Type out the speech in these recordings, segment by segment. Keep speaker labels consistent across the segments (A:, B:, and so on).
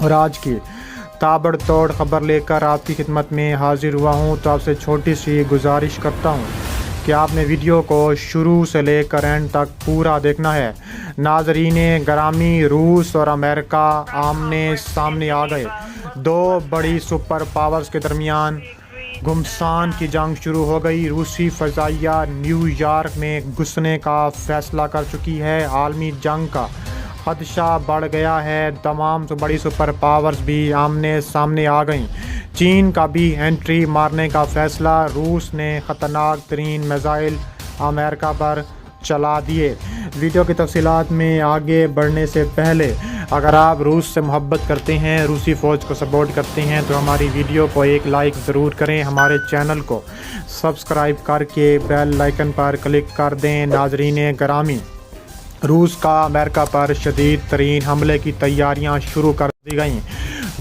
A: اور آج کی تابڑتوڑ خبر لے کر آپ کی خدمت میں حاضر ہوا ہوں۔ تو آپ سے چھوٹی سی گزارش کرتا ہوں کہ آپ نے ویڈیو کو شروع سے لے کر اینڈ تک پورا دیکھنا ہے۔ ناظرین گرامی، روس اور امریکہ آمنے سامنے آ گئے۔ دو بڑی سپر پاورز کے درمیان گھمسان کی جنگ شروع ہو گئی۔ روسی فضائیہ نیو یارک میں گھسنے کا فیصلہ کر چکی ہے۔ عالمی جنگ کا خدشہ بڑھ گیا ہے۔ تمام بڑی سپر پاورز بھی آمنے سامنے آ گئیں۔ چین کا بھی انٹری مارنے کا فیصلہ۔ روس نے خطرناک ترین میزائل امریکہ پر چلا دیے۔ ویڈیو کی تفصیلات میں آگے بڑھنے سے پہلے اگر آپ روس سے محبت کرتے ہیں، روسی فوج کو سپورٹ کرتے ہیں تو ہماری ویڈیو کو ایک لائک ضرور کریں۔ ہمارے چینل کو سبسکرائب کر کے بیل آئیکن پر کلک کر دیں۔ ناظرین گرامی، روس کا امریکہ پر شدید ترین حملے کی تیاریاں شروع کر دی گئیں۔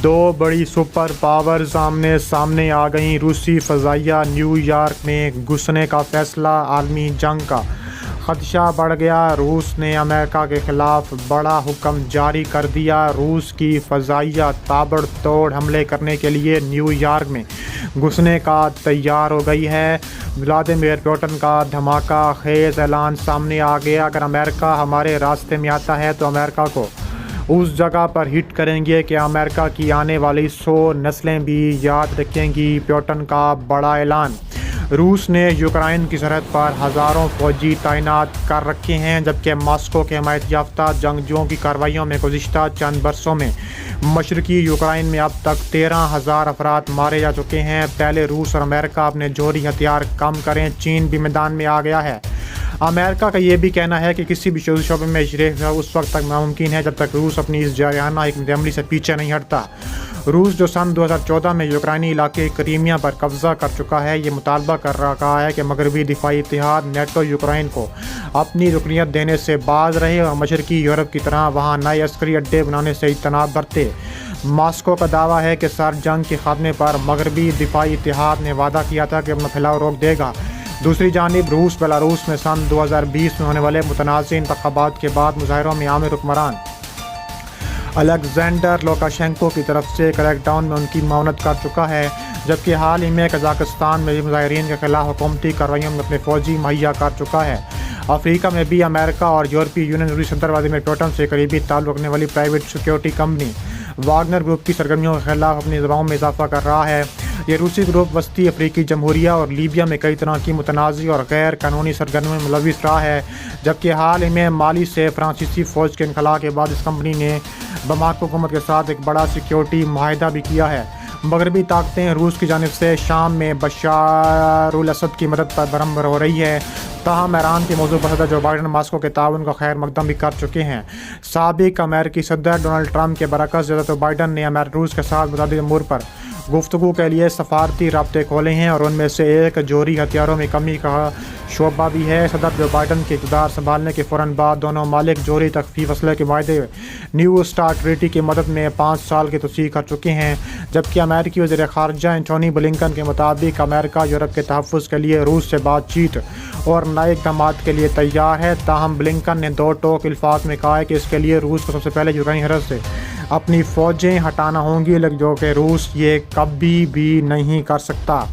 A: دو بڑی سپر پاورز آمنے سامنے آ گئیں۔ روسی فضائیہ نیو یارک میں گھسنے کا فیصلہ۔ عالمی جنگ کا خدشہ بڑھ گیا۔ روس نے امریکہ کے خلاف بڑا حکم جاری کر دیا۔ روس کی فضائیہ تابڑ توڑ حملے کرنے کے لیے نیو یارک میں گھسنے کا تیار ہو گئی ہے۔ ولادیمیر پوٹن کا دھماکہ خیز اعلان سامنے آ گیا۔ اگر امریکہ ہمارے راستے میں آتا ہے تو امریکہ کو اس جگہ پر ہٹ کریں گے کہ امریکہ کی آنے والی 100 نسلیں بھی یاد رکھیں گی۔ پوٹن کا بڑا اعلان۔ روس نے یوکرائن کی سرحد پر ہزاروں فوجی تعینات کر رکھے ہیں، جبکہ ماسکو کے حمایت یافتہ جنگجوؤں کی کارروائیوں میں گزشتہ چند برسوں میں مشرقی یوکرائن میں اب تک 13,000 افراد مارے جا چکے ہیں۔ پہلے روس اور امریکہ اپنے جوہری ہتھیار کم کریں۔ چین بھی میدان میں آ گیا ہے۔ امریکہ کا یہ بھی کہنا ہے کہ کسی بھی شعبے میں اشتراک اس وقت تک ناممکن ہے جب تک روس اپنی اس جارحانہ حکمت عملی سے پیچھے نہیں ہٹتا۔ روس جو سن 2014 میں یوکرائنی علاقے کریمیا پر قبضہ کر چکا ہے، یہ مطالبہ کر رہا ہے کہ مغربی دفاعی اتحاد نیٹو یوکرائن کو اپنی رکنیت دینے سے باز رہے اور مشرقی یورپ کی طرح وہاں نئے عسکری اڈے بنانے سے اجتناب برتے۔ ماسکو کا دعویٰ ہے کہ سر جنگ کے خاتمے پر مغربی دفاعی اتحاد نے وعدہ کیا تھا کہ اپنا پھیلاؤ روک دے گا۔ دوسری جانب روس بیلاروس میں سن 2020 میں ہونے والے متنازع انتخابات کے بعد مظاہروں میں عامر حکمران الیگزینڈر لوکاشینکو کی طرف سے کریک ڈاؤن میں ان کی معاونت کر چکا ہے، جبکہ حال ہی میں قزاقستان میں بھی مظاہرین کے خلاف حکومتی کارروائیوں میں اپنے فوجی مہیا کر چکا ہے۔ افریقہ میں بھی امریکہ اور یورپی یونین روسی صدر ولادیمیر پوٹن سے قریبی تعلق رکھنے والی private security company Wagner group کی سرگرمیوں کے خلاف اپنی دباؤ میں اضافہ کر رہا ہے۔ یہ روسی گروپ وسطی افریقی جمہوریہ اور لیبیا میں کئی طرح کی متنازع اور غیر قانونی سرگرمیوں میں ملوث رہا ہے، جبکہ حال ہی میں مالی سے فرانسیسی فوج کے انخلاء کے بعد اس کمپنی نے باماکو حکومت کے ساتھ ایک بڑا سیکیورٹی معاہدہ بھی کیا ہے۔ مغربی طاقتیں روس کی جانب سے شام میں بشار الاسد کی مدد پر برہم ہو رہی ہے، تاہم ایران کے موضوع پر صدر جو بائیڈن ماسکو کے تعاون کو خیر مقدم بھی کر چکے ہیں۔ سابق امریکی صدر ڈونلڈ ٹرمپ کے برعکس جو بائیڈن نے روس کے ساتھ متعدد امور پر گفتگو کے لیے سفارتی رابطے کھولے ہیں اور ان میں سے ایک جوہری ہتھیاروں میں کمی کا شعبہ بھی ہے۔ صدر جو بائیڈن کے اقتدار سنبھالنے کے فوراً بعد دونوں ممالک جوہری تخفیف اسلحے کے معاہدے نیو اسٹارٹ ٹریٹی کی مدد میں 5 سال کی توسیع کر چکے ہیں، جبکہ امریکی وزیر خارجہ اینٹونی بلنکن کے مطابق امریکہ یورپ کے تحفظ کے لیے روس سے بات چیت اور نئے اقدامات کے لیے تیار ہے۔ تاہم بلنکن نے دو ٹوک الفاظ میں کہا ہے کہ اس کے لیے روس کو سب سے پہلے یوکرائنی سرحد سے اپنی فوجیں ہٹانا ہوں گی، جو کہ روس یہ کبھی بھی نہیں کر سکتا۔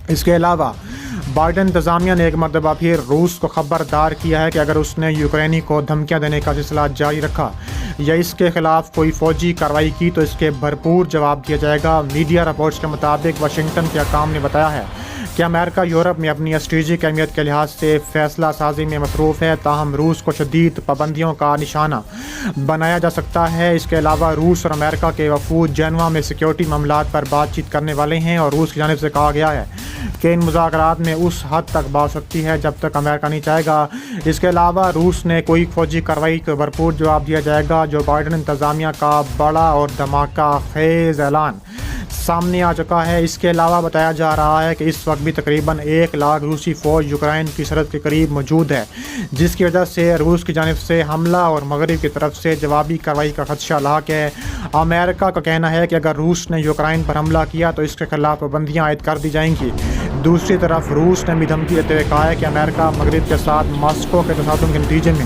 A: اس کے علاوہ بائیڈن انتظامیہ نے ایک مرتبہ پھر روس کو خبردار کیا ہے کہ اگر اس نے یوکرینی کو دھمکیاں دینے کا سلسلہ جاری رکھا یا اس کے خلاف کوئی فوجی کارروائی کی تو اس کے بھرپور جواب دیا جائے گا۔ میڈیا رپورٹس کے مطابق واشنگٹن کے حکام نے بتایا ہے کہ امریکہ یورپ میں اپنی اسٹریٹجک اہمیت کے لحاظ سے فیصلہ سازی میں مصروف ہے، تاہم روس کو شدید پابندیوں کا نشانہ بنایا جا سکتا ہے۔ اس کے علاوہ روس اور امریکہ کے وفود جنیوا میں سیکیورٹی معاملات پر بات چیت کرنے والے ہیں اور روس کی جانب سے کہا گیا ہے کہ ان مذاکرات میں اس حد تک بات ہو سکتی ہے جب تک امریکہ نہیں چاہے گا۔ اس کے علاوہ روس نے کوئی فوجی کارروائی کو بھرپور جواب دیا جائے گا۔ جو بائیڈن انتظامیہ کا بڑا اور دھماکہ خیز اعلان سامنے آ چکا ہے۔ اس کے علاوہ بتایا جا رہا ہے کہ اس وقت بھی تقریباً 1 لاکھ روسی فوج یوکرائن کی سرحد کے قریب موجود ہے، جس کی وجہ سے روس کی جانب سے حملہ اور مغرب کی طرف سے جوابی کارروائی کا خدشہ لاحق ہے۔ امریکہ کا کہنا ہے کہ اگر روس نے یوکرائن پر حملہ کیا تو اس کے خلاف پابندیاں عائد کر دی جائیں گی۔ دوسری طرف روس نے بھی دھمکی دیتے ہوئے کہا ہے کہ امریکہ مغرب کے ساتھ ماسکو کے تصادم کے نتیجے میں